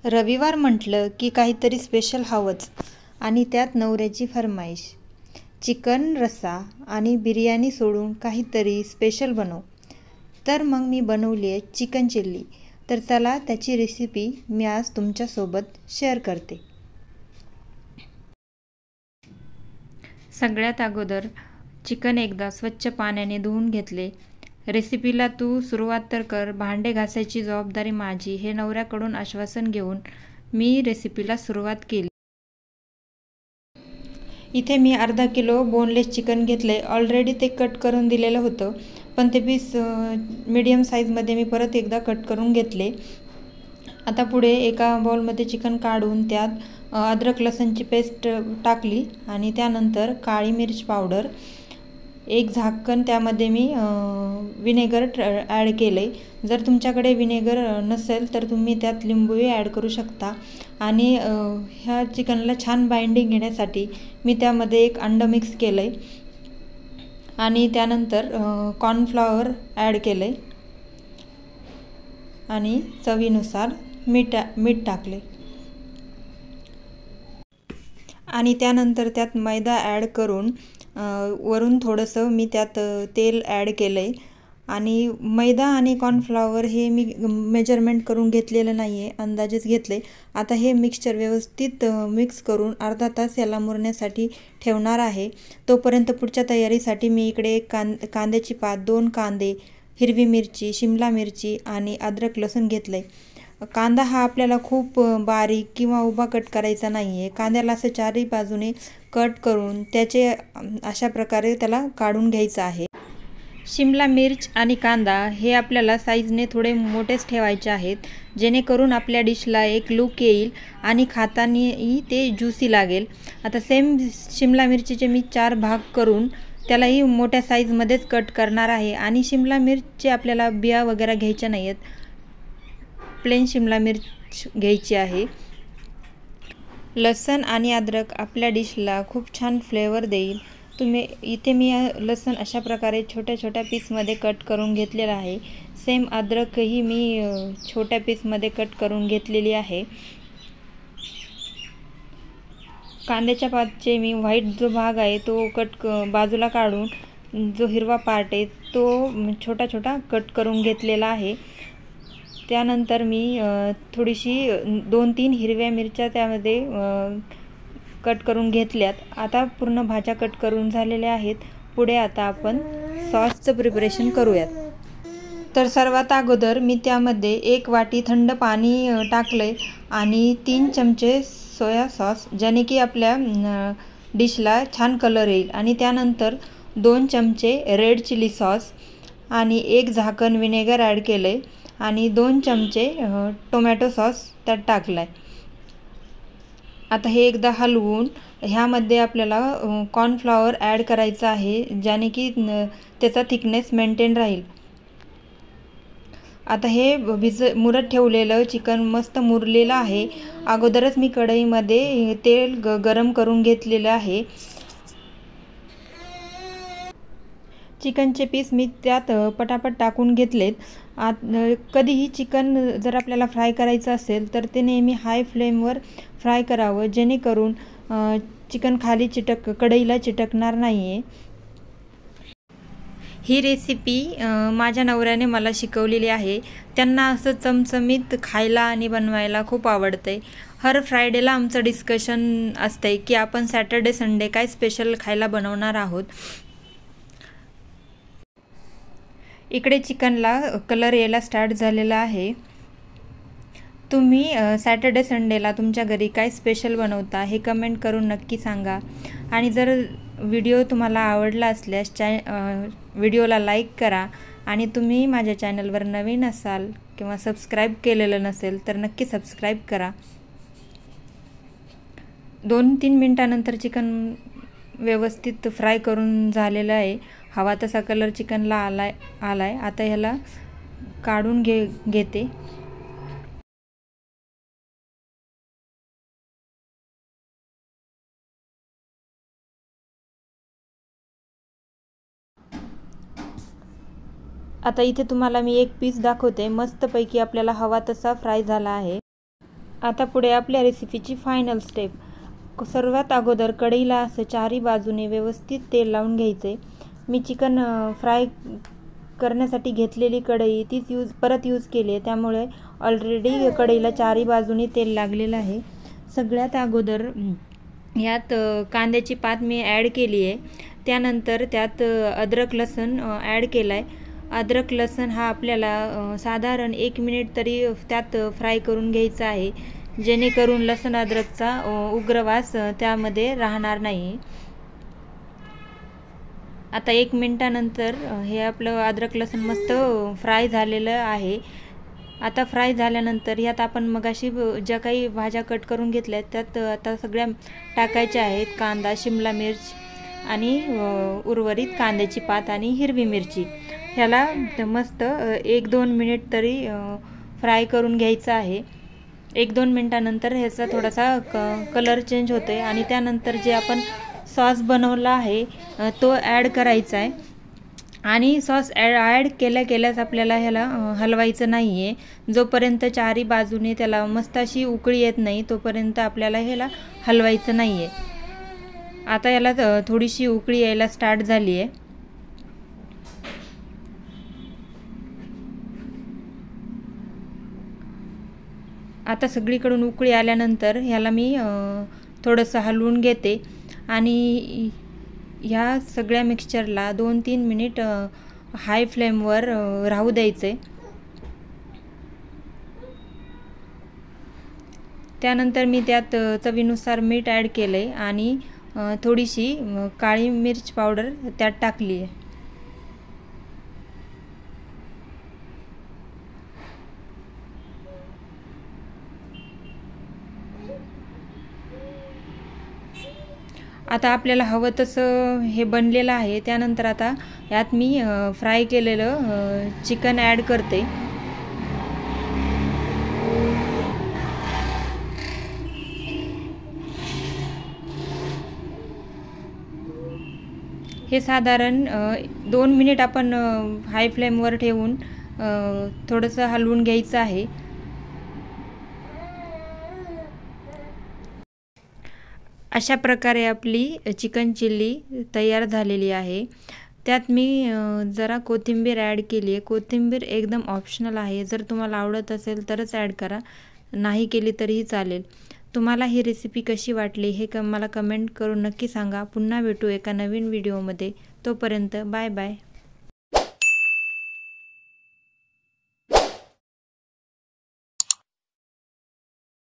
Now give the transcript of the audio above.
रविवार म्हटलं की काहीतरी स्पेशल हवंच आणि त्यात नवऱ्याची फरमाईश. चिकन रस्सा आणि बिर्याणी सोडून काहीतरी स्पेशल बनव. तर मग मी बनवली आहे चिकन चिल्ली. तर चला त्याची रेसिपी मी आज तुमच्यासोबत शेअर करते. सगळ्यात अगोदर चिकन एकदा स्वच्छ पाण्याने धुवून घेतले. रेसिपीला तू सुरुवात तर कर, भांडे घासायची जबाबदारी माझी, हे नवऱ्याकडून आश्वासन घेऊन मी रेसिपीला सुरुवात केली. इथे मी अर्धा किलो बोनलेस चिकन घेतले. ऑलरेडी ते कट करून दिलेलं होतं, पण ते पीस मीडियम साईजमध्ये मी परत एकदा कट करून घेतले. आता पुढे एका बाउलमध्ये चिकन काढून त्यात अद्रक लसूणची पेस्ट टाकली आणि त्यानंतर काळी मिर्च पावडर, एक झाकण त्यामध्ये मी विनेगर ॲड केले. जर तुमच्याकडे विनेगर नसेल तर तुम्ही त्यात लिंबूही ॲड करू शकता. आणि ह्या चिकनला छान बाइंडिंग घेण्यासाठी मी त्यामध्ये एक अंडं मिक्स केलं आहे आणि त्यानंतर कॉर्नफ्लॉवर ॲड केलं आहे आणि चवीनुसार मीठ टाकले आणि त्यानंतर त्यात मैदा ॲड करून वरून थोडंसं मी त्यात तेल ॲड केलं आहे. आणि मैदा आणि कॉर्नफ्लॉवर हे मी मेजरमेंट करून घेतलेलं नाही आहे, अंदाजेच घेतले. आता हे मिक्सचर व्यवस्थित मिक्स करून अर्धा तास याला मुरण्यासाठी ठेवणार आहे. तोपर्यंत पुढच्या तयारीसाठी मी इकडे एक कांद्याची पात, 2 कांदे, हिरवी मिरची, शिमला मिरची आणि अद्रक लसूण घेतलं आहे. कांदा हा आपल्याला खूप बारीक किंवा उभा कट करायचा नाही आहे. कांद्याला असं चारही बाजूने कट करून त्याचे अशा प्रकारे त्याला काढून घ्यायचं आहे. शिमला मिर्च आणि कांदा हे आपल्याला साईजने थोडे मोठेच ठेवायचे आहेत, जेणेकरून आपल्या डिशला एक लूक येईल आणि खातानाही ते ज्युसी लागेल. आता सेम शिमला मिरचीचे मी 4 भाग करून त्यालाही मोठ्या साईजमध्येच कट करणार आहे. आणि शिमला मिरची आपल्याला बिया वगैरे घ्यायच्या नाही आहेत, प्लेन शिमला मिर्च घ्यायची आहे. लसण आणि अद्रक आपल्या डिशला खूप छान फ्लेवर देईल. इथे मी लसण अशा प्रकारे छोट्या छोट्या पीसमध्ये कट करून घेतलेला आहे. सेम अद्रकही मी छोट्या पीसमध्ये कट करून घेतलेली आहे. कांद्याच्या पातचे मी व्हाईट जो भाग आहे तो बाजूला काढून जो हिरवा पार्ट आहे तो छोटा छोटा कट करून घेतलेला आहे. त्यानंतर मी थोडीशी 2-3 हिरव्या मिरच्या त्यामध्ये कट करून घेतल्यात. आता पूर्ण भाज्या कट करून झालेल्या आहेत. पुढे आता आपण सॉसचं प्रिपरेशन करूयात. तर सर्वात अगोदर मी त्यामध्ये 1 वाटी थंड पाणी टाकलं आणि 3 चमचे सोया सॉस, ज्याने की आपल्या डिशला छान कलर येईल. आणि त्यानंतर 2 चमचे रेड चिली सॉस आणि 1 झाकण विनेगर ॲड केलं आहे आणि 2 चमचे टोमॅटो सॉस त्यात टाकला आहे. आता हे एकदा हलवून ह्यामध्ये आपल्याला कॉर्नफ्लॉवर ॲड करायचं आहे, ज्याने की त्याचा थिकनेस मेंटेन राहील. आता हे मुरत ठेवलेलं चिकन मस्त मुरलेलं आहे. अगोदरच मी कढईमध्ये तेल गरम करून घेतलेलं आहे. चिकनचे पीस मी त्यात पटापट टाकून घेतलेत. कधीही चिकन जर आपल्याला फ्राय करायचं असेल तर ते नेहमी हाय फ्लेमवर फ्राय करावं, जेणेकरून चिकन खाली कढईला चिटकणार नाही आहे. ही रेसिपी माझ्या नवऱ्याने मला शिकवलेली आहे. त्यांना असं चमचमीत खायला आणि बनवायला खूप आवडतं आहे. हर फ्रायडेला आमचं डिस्कशन असतं आहे की आपण सॅटर्डे संडे काय स्पेशल खायला बनवणार आहोत. इकडे चिकनला कलर यायला स्टार्ट झालेला आहे. तुम्ही सॅटर्डे संडेला तुमच्या घरी काय स्पेशल बनवता हे कमेंट करून नक्की सांगा. आणि जर व्हिडिओ तुम्हाला आवडला असल्यास व्हिडिओला लाईक करा. आणि तुम्ही माझ्या चॅनलवर नवीन असाल किंवा सबस्क्राईब केलेलं नसेल तर नक्की सबस्क्राईब करा. 2-3 मिनटानंतर चिकन व्यवस्थित फ्राय करून झालेलं आहे. हवा तसा कलर चिकनला आलाय. आता ह्याला काढून घेते. आता इथे तुम्हाला मी एक पीस दाखवते. मस्तपैकी आपल्याला हवा तसा फ्राय झाला आहे. आता पुढे आपल्या रेसिपीची फायनल स्टेप। सर्वात अगोदर कढईला असं चारी बाजूने व्यवस्थित तेल लावून घ्यायचे। मी चिकन फ्राय करण्यासाठी घेतलेली कढई तीच परत यूज केली आहे, त्यामुळे ऑलरेडी कढईला चारी बाजूने तेल लागलेलं आहे। सगळ्यात अगोदर यात कांद्याची पात मी ॲड केली आहे। त्यानंतर त्यात अद्रक लसूण ॲड केला आहे। अद्रक लसूण हा आपल्याला साधारण 1 मिनिट तरी त्यात फ्राय करून घ्यायचा आहे, जेणेकरून लसूण अद्रकचा उग्र वास त्यामध्ये राहणार नाही। आता 1 मिनिटानंतर हे आपलं अद्रक लसूण मस्त फ्राय झालेलं आहे। आता फ्राय झाल्यानंतर यात आपण मगाशी ज्या काही भाज्या कट करून घेतल्या त्यात आता सगळ्या टाकायच्या आहेत। कांदा, शिमला मिर्च आणि उर्वरित कांद्याची पात आणि हिरवी मिरची। ह्याला मस्त 1-2 मिनिट तरी फ्राय करून घ्यायचं आहे। 1-2 मिनिटानंतर ह्याचा थोडासा कलर चेंज होते आणि त्यानंतर जे आपण सॉस बनवला आहे तो ॲड करायचा आहे। आणि सॉस ॲड केल्याच आपल्याला ह्याला हलवायचं नाही आहे। जोपर्यंत चारी बाजूने त्याला मस्त अशी उकळी येत नाही तोपर्यंत आपल्याला ह्याला हलवायचं नाही आहे। आता याला थोडीशी उकळी यायला स्टार्ट झाली आहे। आता सगळीकडून उकळी आल्यानंतर ह्याला मी थोडंसं हलवून घेते आणि ह्या सगळ्या मिक्सचरला 2-3 मिनिट हाय फ्लेमवर राहू द्यायचे। त्यानंतर मी त्यात चवीनुसार मीठ ॲड केले आणि थोडीशी काळी मिर्च पावडर त्यात टाकली आहे। आता आपल्याला हवं तसं हे बनलेलं आहे। त्यानंतर आता यात मी फ्राय केलेलं चिकन ॲड करते। हे साधारण 2 मिनिट आपण हाय फ्लेमवर ठेवून थोडंसं हलवून घ्यायचं आहे। अशा प्रकारे आपली चिकन चिल्ली तयार झालेली आहे। त्यात मी जरा कोथिंबीर ॲड केली आहे। कोथिंबीर एकदम ऑप्शनल आहे, जर तुम्हाला आवडत असेल तरच ॲड करा, नाही केली तरीही चालेल। तुम्हाला ही रेसिपी कशी वाटली हे मला कमेंट करून नक्की सांगा। पुन्हा भेटू एका नवीन व्हिडिओमध्ये। तोपर्यंत बाय बाय।